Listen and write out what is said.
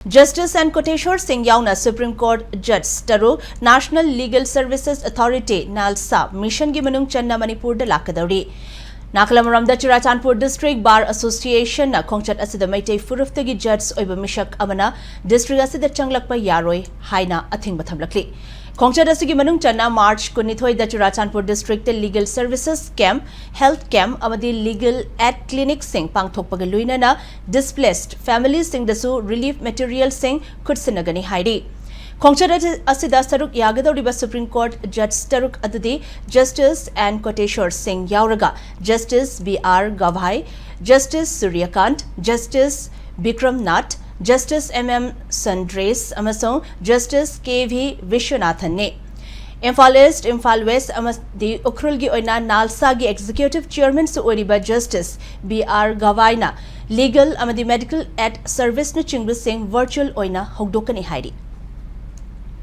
Justice and Kotiswar Singh Yauna Supreme Court Judge Taru National Legal Services Authority Nlsa Mission gi manung channa Manipur da lakadauri. Nakalamaramda Churachandpur District Bar Association na khongchat asida maitei furuftagi judge oiba mishak amana district asida changlakpa yaroi haina athingba thamlakli. Khongchat asigi manung channa March 19 da Churachandpur District Legal Services Camp, Health Camp amadi Legal Aid Clinic sing pangthokpaga luinana displaced families sing dasu relief material sing khutsinagani hairi. Khongchat asida saruk yagadoriba Supreme Court Judge Taruk adudi Justice and Kotiswar Singh Yauraga, Justice B.R. Gavai, Justice Suryakant, Justice Bikram Nath, Justice M.M. Sandres amasong Justice K.V. Vishwanathan ne. Imphal East, Imphal West amadi Ukrulgi oina Nlsa gi Executive Chairman su oriba Justice B.R. Gavai na Legal amadi Medical Aid Service na chingbu sing virtual oina hogdokani hairi.